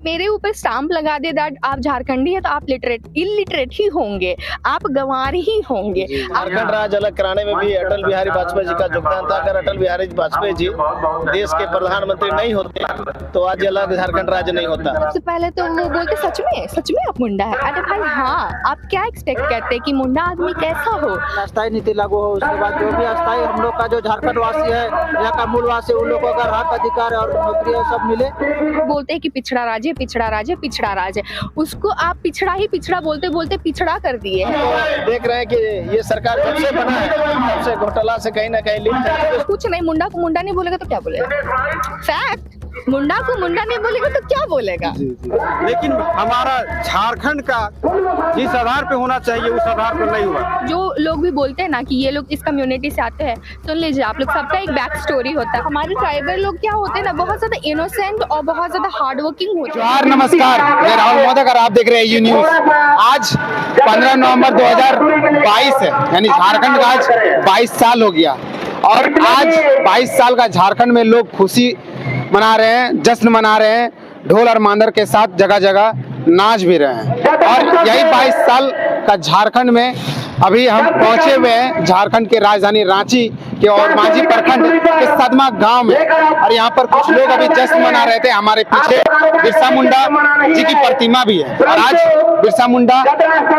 मेरे ऊपर स्टाम्प लगा दे दैट आप झारखंडी है तो आप इलिटरेट ही होंगे, आप गंवार ही होंगे। झारखंड राज्य अलग कराने में भी अटल बिहारी वाजपेयी जी का योगदान था। अगर अटल बिहारी वाजपेयी जी देश के प्रधानमंत्री नहीं होते तो आज अलग झारखंड राज्य नहीं होता। सबसे पहले तो वो बोलते सच में आप मुंडा है। अरे भाई हाँ, आप क्या एक्सपेक्ट करते हैं कि मुंडा आदमी कैसा हो? अस्थायी नीति लागू हो, उसके बाद जो भी अस्थायी हम लोग का जो झारखंड वासी है, यहाँ का मूलवासी, उन लोगों का हक अधिकार और नौकरी सब मिले। बोलते हैं कि पिछड़ा राज्य उसको आप पिछड़ा बोलते बोलते पिछड़ा कर दिए हैं। देख रहे हैं कि ये सरकार जब से बना है तब से घोटाला से कहीं ना कहीं लिंक है। कुछ नहीं, मुंडा को मुंडा नहीं बोलेगा तो क्या बोलेगा? फैक्ट, मुंडा को मुंडा नहीं बोलेगा तो क्या बोलेगा? लेकिन हमारा झारखंड का जिस आधार पे होना चाहिए उस आधार पर नहीं हुआ। जो लोग भी बोलते हैं ना कि ये लोग इस कम्युनिटी से आते हैं, सुन लीजिए आप लोग, सबका एक बैक स्टोरी होता है। हमारे ट्राइबल लोग क्या होते हैं ना, बहुत ज्यादा इनोसेंट और बहुत ज्यादा हार्ड वर्किंग होते हैं। नमस्कार, मैं राहुल मोदक और आप देख रहे हैं यू न्यूज। आज 15 नवंबर 2022 है, यानी झारखंड का आज 22 साल हो गया और आज 22 साल का झारखंड में लोग खुशी मना रहे हैं, जश्न मना रहे हैं, ढोल और मांदर के साथ जगह जगह नाच भी रहे हैं। और यही 22 साल का झारखंड में अभी हम पहुंचे हुए हैं, झारखंड के राजधानी रांची के और मांझी प्रखंड के सदमा गांव में। और यहाँ पर कुछ लोग अभी जश्न मना रहे थे। हमारे पीछे बिरसा मुंडा जी की प्रतिमा भी है और आज बिरसा मुंडा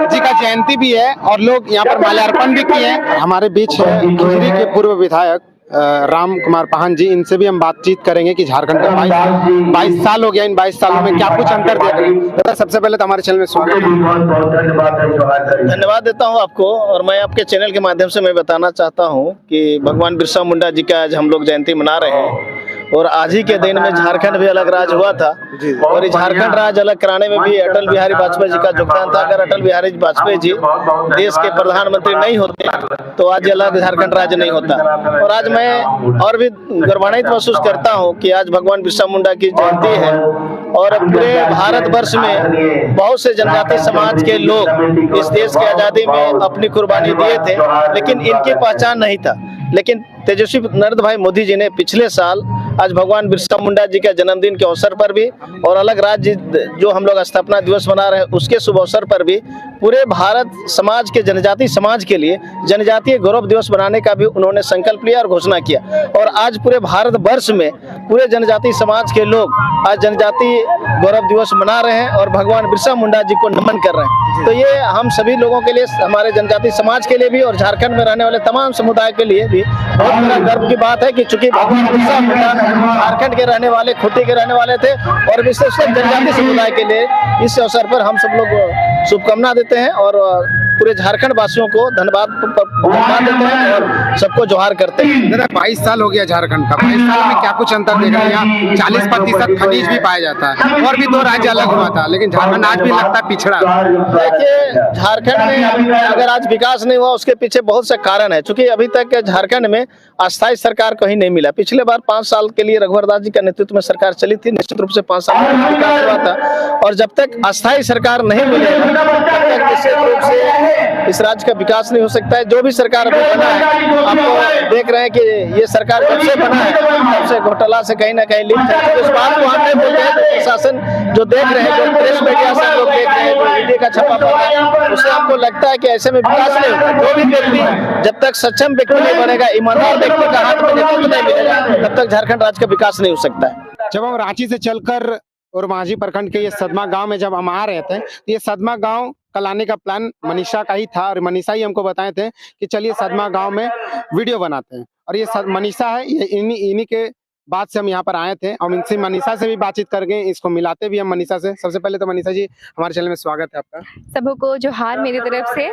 जी का जयंती भी है और लोग यहाँ पर माल्यार्पण भी किए हैं। हमारे बीच है खिजरी के पूर्व विधायक राम कुमार पाहन जी, इनसे भी हम बातचीत करेंगे कि झारखंड का 22 साल हो गया, इन 22 सालों में क्या कुछ अंतर देख रहे हैं। सबसे पहले तो हमारे चैनल में स्वागत है। धन्यवाद देता हूं आपको। और मैं आपके चैनल के माध्यम से मैं बताना चाहता हूं कि भगवान बिरसा मुंडा जी का आज हम लोग जयंती मना रहे हैं और आज ही के दिन में झारखंड भी अलग राज्य हुआ था और झारखंड राज्य अलग कराने में भी अटल बिहारी वाजपेयी जी का योगदान था। अगर अटल बिहारी वाजपेयी जी देश के प्रधानमंत्री नहीं होते तो आज अलग झारखंड राज्य नहीं होता। और आज मैं और भी गौरवान्वित महसूस करता हूं कि आज भगवान बिरसा मुंडा की जयंती है और पूरे भारतवर्ष में बहुत से जनजातीय समाज के लोग इस देश की आजादी में अपनी कुर्बानी दिए थे, लेकिन इनकी पहचान नहीं था। लेकिन तेजस्वी नरेंद्र भाई मोदी जी ने पिछले साल आज भगवान बिरसा मुंडा जी के जन्मदिन के अवसर पर भी और अलग राज्य जो हम लोग स्थापना दिवस मना रहे हैं उसके शुभ अवसर पर भी पूरे भारत समाज के जनजातीय समाज के लिए जनजातीय गौरव दिवस बनाने का भी उन्होंने संकल्प लिया और घोषणा किया। और आज पूरे भारत वर्ष में पूरे जनजातीय समाज के लोग आज जनजातीय गौरव दिवस मना रहे हैं और भगवान बिरसा मुंडा जी को नमन कर रहे हैं। तो ये हम सभी लोगों के लिए, हमारे जनजातीय समाज के लिए भी और झारखंड में रहने वाले तमाम समुदाय के लिए भी बहुत बड़ा गर्व की बात है कि चूंकि भगवान बिरसा मुंडा झारखंड के रहने वाले, खूंटी के रहने वाले थे और विशेषकर जनजातीय समुदाय के लिए इस अवसर पर हम सब लोग शुभकामना देते हैं और पूरे झारखंड वासियों को धन्यवाद देते हैं और सबको जोहार करते हैं। 22 साल हो गया झारखंड का, 22 साल में क्या कुछ अंतर देखा? यहाँ 40% खनिज भी पाया जाता है और भी 2 राज्य अलग हुआ था, लेकिन झारखंड आज भी लगता है पिछड़ा। देखिए, झारखंड में अगर आज विकास नहीं हुआ उसके पीछे बहुत से कारण है। चूंकि अभी तक झारखंड में अस्थायी सरकार कहीं नहीं मिला। पिछले बार 5 साल के लिए रघुवर दास जी के नेतृत्व में सरकार चली थी, निश्चित रूप से 5 साल में विकास हुआ था। और जब तक अस्थायी सरकार नहीं मिलेगी तब तक निश्चित रूप से इस राज्य का विकास नहीं हो सकता है। जो भी सरकार अभी बना है, आप देख रहे हैं कि ये सरकार जब से बना है तब से घोटाला से कहीं ना कहीं लिंक है। तो इस बात को हम नहीं बोलते हैं, तो प्रशासन जो देख रहे हैं, जो प्रेस मीडिया से लोग देख रहे हैं, जो मीडिया का छापा पड़ रहा है, उससे आपको लगता है कि ऐसे में विकास नहीं होगा। जो भी व्यक्ति, जब तक सक्षम व्यक्ति नहीं बनेगा, ईमानदार व्यक्ति का हाथ में नेतृत्व नहीं मिलेगा, तब तक झारखंड राज्य का विकास नहीं हो सकता है। जब हम रांची से चलकर और मांझी प्रखंड के ये सदमा गांव में जब हम आ रहे थे, तो ये सदमा गांव कल आने का प्लान मनीषा का ही था और मनीषा ही हमको बताए थे कि चलिए सदमा गांव में वीडियो बनाते हैं। और ये मनीषा है, ये इन्हीं के बाद से हम यहाँ पर आए थे और इनसे मनीषा से भी बातचीत करके इसको मिलाते भी हम मनीषा से। सबसे पहले तो मनीषा जी, हमारे चैनल में स्वागत है आपका। सबको जोहार मेरी तरफ से,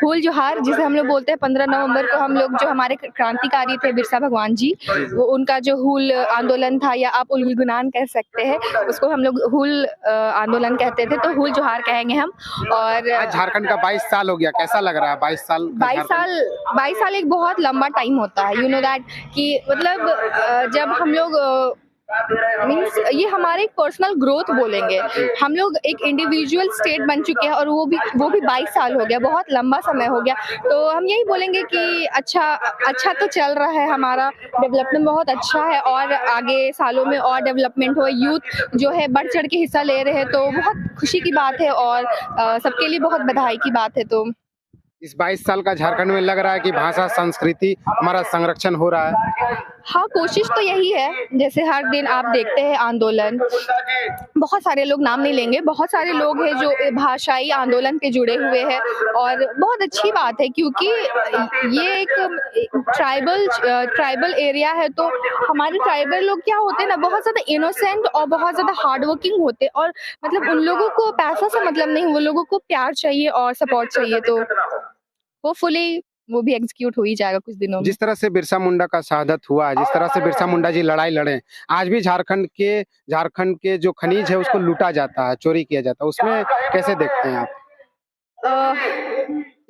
हुल जोहार, जिसे हम लोग बोलते हैं। 15 नवंबर को हम लोग, जो हमारे क्रांतिकारी थे बिरसा भगवान जी, वो उनका जो हुल आंदोलन था, या आप उल गुनान कह सकते हैं, उसको हम लोग हुल आंदोलन कहते थे, तो हुल जोहार कहेंगे हम। और झारखंड का 22 साल हो गया, कैसा लग रहा है 22 साल? 22 साल एक बहुत लंबा टाइम होता है, यू नो दैट, कि मतलब जब हम लोग मीन्स ये हमारे एक पर्सनल ग्रोथ बोलेंगे। हम लोग एक इंडिविजुअल स्टेट बन चुके हैं और वो भी 22 साल हो गया, बहुत लंबा समय हो गया। तो हम यही बोलेंगे कि अच्छा तो चल रहा है, हमारा डेवलपमेंट बहुत अच्छा है और आगे सालों में और डेवलपमेंट हो। यूथ जो है बढ़ चढ़ के हिस्सा ले रहे हैं तो बहुत खुशी की बात है और सबके लिए बहुत बधाई की बात है। तो इस 22 साल का झारखंड में लग रहा है कि भाषा संस्कृति हमारा संरक्षण हो रहा है। हाँ, कोशिश तो यही है। जैसे हर दिन आप देखते हैं आंदोलन, बहुत सारे लोग, नाम नहीं लेंगे, बहुत सारे लोग हैं जो भाषाई आंदोलन पे जुड़े हुए हैं और बहुत अच्छी बात है क्योंकि ये एक ट्राइबल एरिया है। तो हमारे ट्राइबल लोग क्या होते हैं ना, बहुत ज़्यादा इनोसेंट और बहुत ज़्यादा हार्ड वर्किंग होते हैं और मतलब उन लोगों को पैसा से मतलब नहीं, वो लोगों को प्यार चाहिए और सपोर्ट चाहिए। तो होपफुली वो भी एग्जीक्यूट हो ही जाएगा कुछ दिनों में। जिस तरह से बिरसा मुंडा का शहादत हुआ है, जिस तरह से बिरसा मुंडा जी लड़ाई लड़े, आज भी झारखंड के जो खनिज है उसको लूटा जाता है, चोरी किया जाता है, उसमें कैसे देखते हैं आप?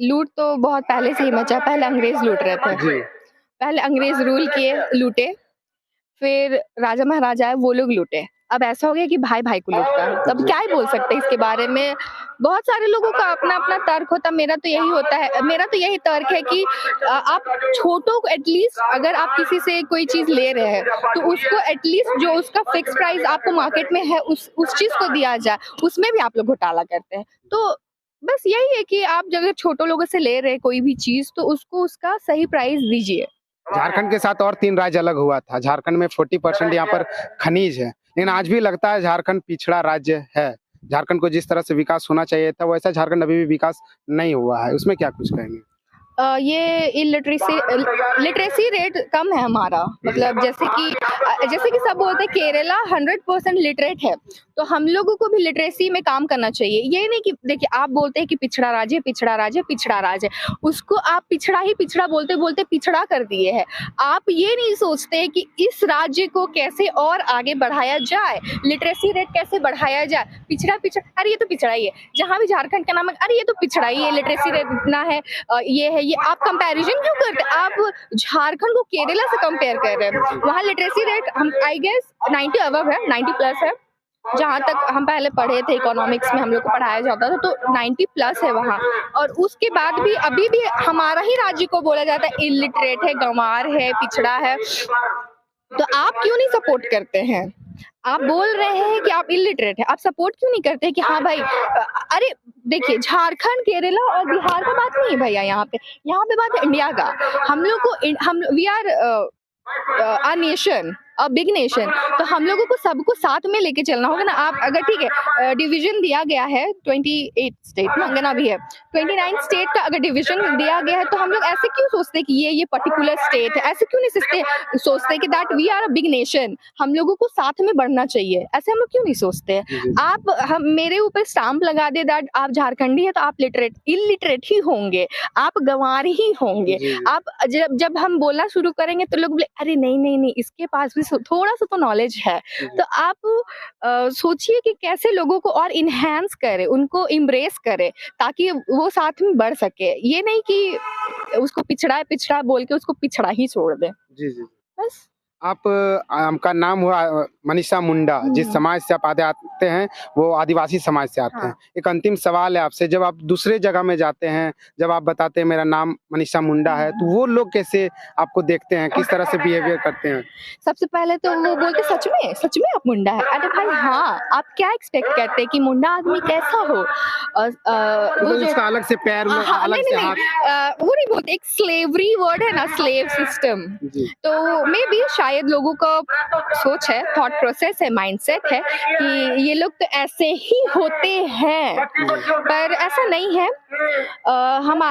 लूट तो बहुत पहले से ही मचा। पहले अंग्रेज लूट रहे थे, जी। पहले अंग्रेज रूल किए, लूटे, फिर राजा महाराजा है वो लोग लूटे। अब ऐसा हो गया कि भाई भाई को लूटता है। तब क्या ही बोल सकते हैं इसके बारे में। बहुत सारे लोगों का अपना अपना तर्क होता है, मेरा तो यही तर्क है कि आप छोटों को एटलीस्ट, अगर आप किसी से कोई चीज ले रहे हैं तो उसको एटलीस्ट जो उसका फिक्स प्राइस आपको मार्केट में है उस चीज को दिया जाए। उसमें भी आप लोग घोटाला करते हैं। तो बस यही है कि आप अगर छोटों लोगों से ले रहे हैं कोई भी चीज तो उसको उसका सही प्राइस दीजिए। झारखंड के साथ और 3 राज्य अलग हुआ था। झारखंड में 40% यहाँ पर खनिज है, लेकिन आज भी लगता है झारखंड पिछड़ा राज्य है। झारखंड को जिस तरह से विकास होना चाहिए था वैसा झारखंड अभी भी विकास नहीं हुआ है, उसमें क्या कुछ कहेंगे? ये लिटरेसी रेट कम है हमारा। मतलब जैसे कि सब बोलते हैं केरला 100% लिटरेट है, तो हम लोगों को भी लिटरेसी में काम करना चाहिए। ये नहीं कि देखिए आप बोलते हैं कि पिछड़ा राज्य, उसको आप पिछड़ा बोलते बोलते कर दिए हैं। आप ये नहीं सोचते हैं कि इस राज्य को कैसे और आगे बढ़ाया जाए, लिटरेसी रेट कैसे बढ़ाया जाए। पिछड़ा अरे ये तो पिछड़ा ही है। जहाँ भी झारखंड का नाम है, अरे ये तो पिछड़ा ही है, लिटरेसी रेट इतना है, ये है, ये आप कंपैरिजन क्यों करते हैं? आप झारखंड को केरला से कंपेयर कर रहे हैं। वहाँ लिटरेसी रेट हम आई गेस 90 अबव है, 90 प्लस है। जहाँ तक हम पहले पढ़े थे इकोनॉमिक्स में हम लोग को पढ़ाया जाता था तो 90 प्लस है वहाँ। और उसके बाद भी अभी भी हमारा ही राज्य को बोला जाता है इलिटरेट है, गंवार है, पिछड़ा है। तो आप क्यों नहीं सपोर्ट करते हैं? आप बोल रहे हैं कि आप इलिटरेट है, आप सपोर्ट क्यों नहीं करते कि हाँ भाई अरे देखिए झारखंड, केरला और बिहार का बात नहीं है भैया। यहाँ पे बात है इंडिया का। हम लोग को we are a nation, a big nation. तो हम लोगों को सबको साथ में लेके चलना होगा ना। आप अगर ठीक है डिवीजन दिया गया है 28 स्टेट, मंगना भी है, 29 स्टेट का अगर डिवीजन दिया गया है तो हम लोग ऐसे क्यों सोचते कि ये पर्टिकुलर स्टेट है? ऐसे क्यों नहीं सोचते कि that we are a big nation, हम लोगों को साथ में बढ़ना चाहिए। ऐसे हम लोग क्यों नहीं सोचते हैं? आप मेरे ऊपर स्टाम्प लगा दे दैट आप झारखंडी है तो आप इलिटरेट ही होंगे, आप गंवार ही होंगे। आप जब हम बोलना शुरू करेंगे तो लोग बोले अरे नहीं, इसके पास भी थोड़ा सा तो नॉलेज है। तो आप सोचिए कि कैसे लोगों को और इनहेंस करे, उनको इम्ब्रेस करे ताकि वो साथ में बढ़ सके। ये नहीं कि उसको पिछड़ा बोल के उसको पिछड़ा ही छोड़ दे। जी। बस आपका नाम हुआ मनीषा मुंडा, जिस समाज से आप आते हैं वो आदिवासी समाज से आते हैं। एक अंतिम सवाल है आपसे, जब आप दूसरे जगह में जाते हैं, जब आप बताते हैं मेरा नाम मनीषा मुंडा है, तो वो लोग कैसे आपको देखते हैं, किस तरह से बिहेवियर करते हैं? सबसे पहले तो वो बोलते सच में आप मुंडा है। अरे भाई हाँ, आप क्या एक्सपेक्ट करते हैं कि मुंडा आदमी कैसा हो? वो उसका अलग से पैर, अलग से हाथ, वो नहीं बोलते। एक स्लेवरी वर्ड है ना, स्लेव सिस्टम। तो मे बी शायद लोगों का सोच है, थॉट प्रोसेस है, माइंडसेट है कि ये लोग तो ऐसे ही होते हैं, पर ऐसा नहीं है।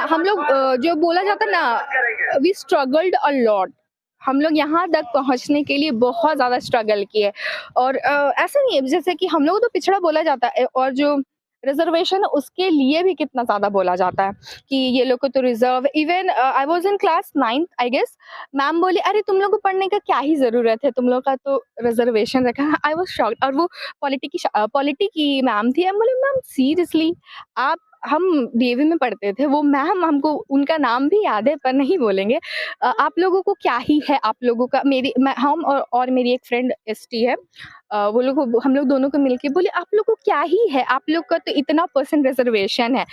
हम लोग जो बोला जाता है ना, वी स्ट्रगल्ड अ लॉट। हम लोग यहाँ तक पहुँचने के लिए बहुत ज़्यादा स्ट्रगल किए। और ऐसा नहीं है जैसे कि हम लोग तो पिछड़ा बोला जाता है और जो रिजर्वेशन उसके लिए भी कितना ज़्यादा बोला जाता है कि ये लोग को तो reserve. Even I was in class 9th I guess, ma'am बोली अरे तुम लोग को पढ़ने का क्या ही ज़रूरत है, तुम लोग का तो रिजर्वेशन रखा है। I was shocked. और वो पॉलिटी की मैम थी। हम बोले मैम सीरियसली आप हम डीएवी में पढ़ते थे, वो मैम हमको उनका नाम भी याद है पर नहीं बोलेंगे। आप लोगों को क्या ही है, आप लोगों का हम और मेरी एक फ्रेंड एसटी है, वो लोग हम लोग दोनों को मिलके बोले आप लोग को क्या ही है, आप लोग का तो इतना % रिजर्वेशन है।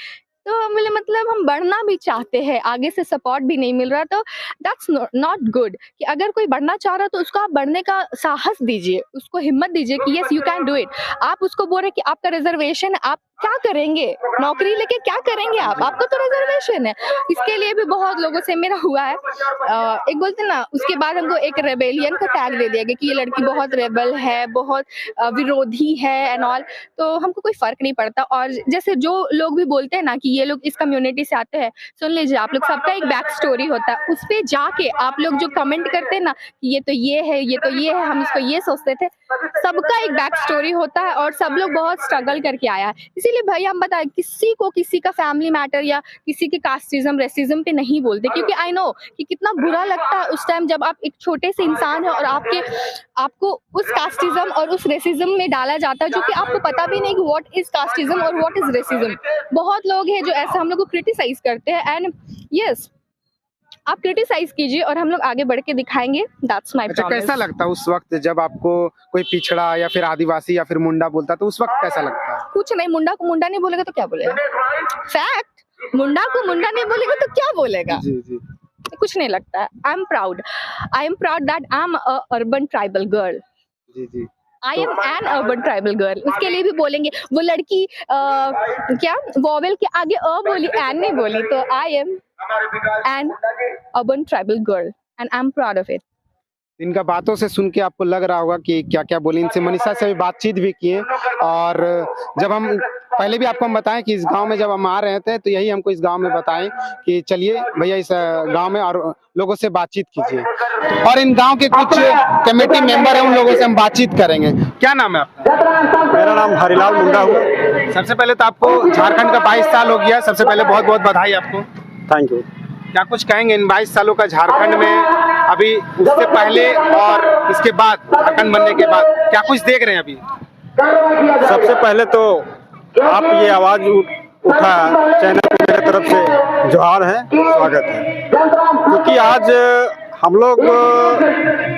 तो हम बोले मतलब हम बढ़ना भी चाहते हैं, आगे से सपोर्ट भी नहीं मिल रहा, तो दैट्स नॉट गुड कि अगर कोई बढ़ना चाह रहा है तो उसको आप बढ़ने का साहस दीजिए, उसको हिम्मत दीजिए कि yes you can do it. आप उसको बोल रहे कि आपका रिजर्वेशन है, आप क्या करेंगे, नौकरी लेके क्या करेंगे आप, आपका तो रिजर्वेशन है। इसके लिए भी बहुत लोगों से मेरा हुआ है। एक बोलते ना, उसके बाद हमको एक रेबेलियन का टैग दे दिया गया कि ये लड़की बहुत रेबल है, बहुत विरोधी है एंड ऑल। तो हमको कोई फर्क नहीं पड़ता। और जैसे जो लोग भी बोलते हैं ना कि ये लोग इस कम्युनिटी से आते हैं, सुन लीजिए आप लोग, सबका एक बैक स्टोरी होता है। उस पे जाके आप लोग जो कमेंट करते हैं ना कि ये तो ये है, ये तो ये है, हम इसको ये सोचते थे, सबका एक बैक स्टोरी होता है और सब लोग बहुत स्ट्रगल करके आया है। इसीलिए भाई हम बताएं, किसी को किसी का फैमिली मैटर या किसी के कास्टिज्म रेसिज्म पे नहीं बोलते, क्योंकि आई नो कि कितना बुरा लगता है उस टाइम जब आप एक छोटे से इंसान है और आपको उस कास्टिज्म और उस रेसिज्म में डाला जाता है, जो कि आपको पता भी नहीं कि व्हाट इज कास्टिज्म और व्हाट इज रेसिज्म। बहुत लोग हैं जो ऐसा हम लोग को क्रिटिसाइज करते हैं, एंड यस आप क्रिटिसाइज कीजिए और हम लोग आगे बढ़ के दिखाएंगे। दैट्स माय अच्छा, प्रॉमिस। कैसा लगता है उस वक्त जब आपको कोई पिछड़ा या फिर आदिवासी या फिर मुंडा बोलता, तो उस वक्त कैसा लगता है? कुछ नहीं, मुंडा को मुंडा नहीं बोलेगा तो क्या बोलेगा, फैक्ट। मुंडा को मुंडा नहीं बोलेगा तो क्या बोलेगा? जी जी। कुछ नहीं लगता है। I am proud that I am a urban tribal girl. जी जी। I am an urban tribal girl. उसके लिए भी बोलेंगे, वो लड़की क्या वॉवेल के आगे बोली, एन नहीं बोली, तो आई am an urban tribal girl and I am proud of it. इनका बातों से सुन के आपको लग रहा होगा कि क्या क्या बोली। इनसे मनीषा से भी बातचीत भी किए, और जब हम पहले भी आपको हम बताएं कि इस गांव में जब हम आ रहे थे तो यही हमको इस गांव में बताएं कि चलिए भैया इस गांव में और लोगों से बातचीत कीजिए, और इन गांव के कुछ कमेटी मेंबर हैं, उन लोगों से हम बातचीत करेंगे। क्या नाम है आपका? मेरा नाम हरिलाल मुंडा हुआ। सबसे पहले तो आपको झारखंड का 22 साल हो गया, सबसे पहले बहुत बहुत बधाई आपको। Thank you. क्या कुछ कहेंगे इन 22 सालों का झारखंड में, अभी उससे पहले और इसके बाद, झारखंड बनने के बाद क्या कुछ देख रहे हैं अभी? सबसे पहले तो आप ये आवाज उठा चैनल को मेरे तरफ से जोहार है, स्वागत है। क्योंकि आज हम लोग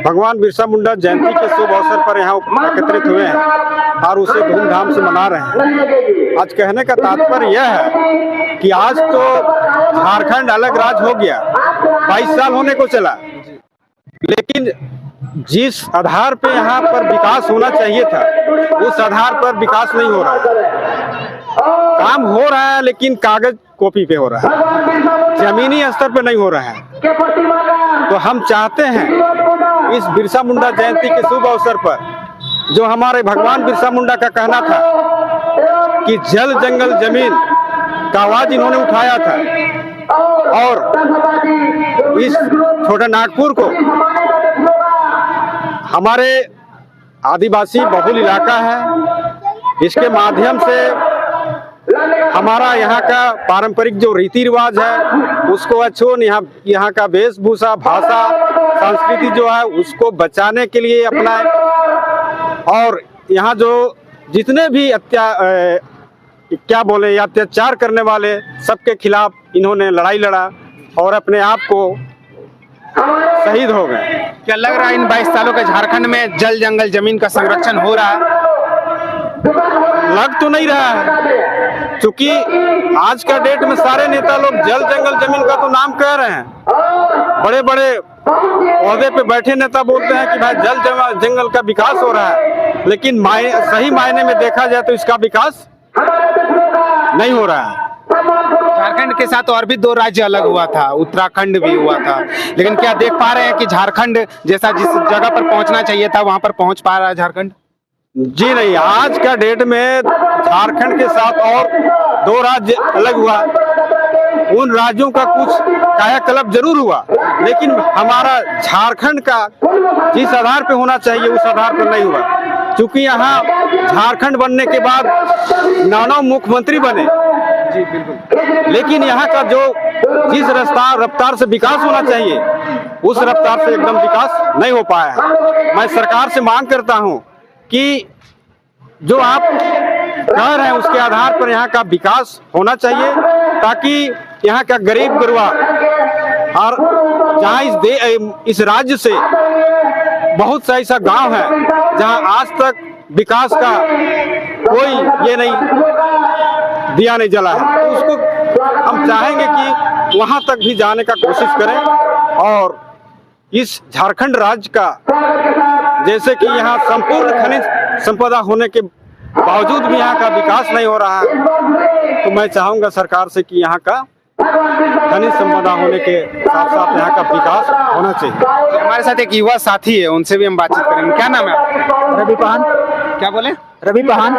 भगवान बिरसा मुंडा जयंती के शुभ अवसर पर यहाँ एकत्रित हुए हैं और उसे धूमधाम से मना रहे हैं। आज कहने का तात्पर्य यह है कि आज तो झारखंड अलग राज्य हो गया, 22 साल होने को चला, लेकिन जिस आधार पे यहाँ पर विकास होना चाहिए था उस आधार पर विकास नहीं हो रहा है। काम हो रहा है लेकिन कागज कॉपी पे हो रहा है, जमीनी स्तर पे नहीं हो रहा है। तो हम चाहते हैं इस बिरसा मुंडा जयंती के शुभ अवसर पर, जो हमारे भगवान बिरसा मुंडा का कहना था कि जल जंगल जमीन का आवाज इन्होंने उठाया था, और इस छोटा नागपुर को हमारे आदिवासी बहुल इलाका है, इसके माध्यम से हमारा यहाँ का पारंपरिक जो रीति रिवाज है उसको अच्छों, यहाँ का वेशभूषा, भाषा, संस्कृति जो है उसको बचाने के लिए अपनाए, और यहाँ जो जितने भी अत्याचार करने वाले सबके खिलाफ इन्होंने लड़ाई लड़ा और अपने आप को शहीद हो गए। क्या लग रहा है इन 22 सालों के झारखंड में जल जंगल जमीन का संरक्षण हो रहा है? लग तो नहीं रहा है, क्योंकि आज का डेट में सारे नेता लोग जल जंगल जमीन का तो नाम कह रहे हैं। बड़े बड़े ओहदे पे बैठे नेता बोलते हैं कि भाई जल जंगल का विकास हो रहा है, लेकिन सही मायने में देखा जाए तो इसका विकास नहीं हो रहा है। झारखंड के साथ और भी 2 राज्य अलग हुआ था, उत्तराखंड भी हुआ था, लेकिन क्या देख पा रहे हैं कि झारखंड जैसा जिस जगह पर पहुंचना चाहिए था वहां पर पहुंच पा रहा है झारखंड? जी नहीं, आज का डेट में झारखंड के साथ और 2 राज्य अलग हुआ, उन राज्यों का कुछ कायाकल्प जरूर हुआ, लेकिन हमारा झारखंड का जिस आधार पे होना चाहिए उस आधार पर नहीं हुआ। क्योंकि यहाँ झारखंड बनने के बाद 9 मुख्यमंत्री बने, जी बिल्कुल, लेकिन यहाँ का जो जिस रफ्तार से विकास होना चाहिए उस रफ्तार से एकदम विकास नहीं हो पाया है। मैं सरकार से मांग करता हूँ कि जो आप कह रहे हैं उसके आधार पर यहाँ का विकास होना चाहिए, ताकि यहाँ का गरीब गुरबा और जहाँ इस राज्य से बहुत सा ऐसा गांव है जहाँ आज तक विकास का कोई ये नहीं दिया नहीं जला है, तो उसको हम चाहेंगे कि वहां तक भी जाने का कोशिश करें। और इस झारखंड राज्य का जैसे कि यहाँ संपूर्ण खनिज संपदा होने के बावजूद भी यहाँ का विकास नहीं हो रहा है, तो मैं चाहूंगा सरकार से कि यहाँ का खनिज संपदा होने के साथ साथ यहाँ का विकास होना चाहिए। हमारे साथ एक युवा साथी है, उनसे भी हम बातचीत करेंगे। क्या नाम है आपका? रवि पहान। क्या बोले? रवि पहान।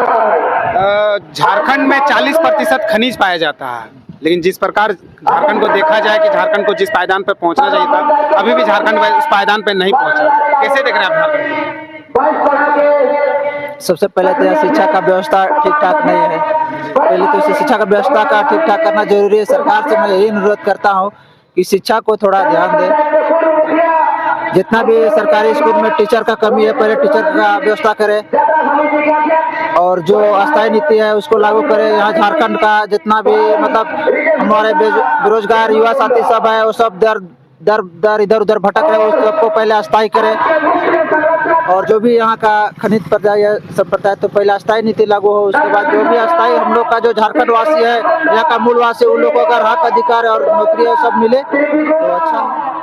झारखंड में 40% खनिज पाया जाता है, लेकिन जिस प्रकार झारखंड को देखा जाए कि झारखंड को जिस पायदान पर पहुंचना चाहिए था, अभी भी झारखंड उस पायदान पर नहीं पहुंचा। कैसे देख रहे हैं आप झारखंड? सबसे पहले तो यहाँ शिक्षा का व्यवस्था ठीक ठाक नहीं है। पहले तो इसे शिक्षा का व्यवस्था का ठीक ठाक करना जरूरी है। सरकार से मैं यही अनुरोध करता हूँ कि शिक्षा को थोड़ा ध्यान दे। जितना भी सरकारी स्कूल में टीचर का कमी है, पहले टीचर का व्यवस्था करे और जो अस्थायी नीति है उसको लागू करे। यहाँ झारखंड का जितना भी मतलब हमारे बेरोजगार युवा साथी सब है, वो सब दर इधर उधर भटक रहे, उस सबको पहले अस्थायी करे। और जो भी यहाँ का खनिज संप्रदाय तो पहले अस्थायी नीति लागू हो, उसके बाद जो भी अस्थायी हम लोग का जो झारखंड वासी है, यहाँ का मूल वासी, उन लोगों को अगर हक अधिकार और नौकरी सब मिले तो अच्छा है।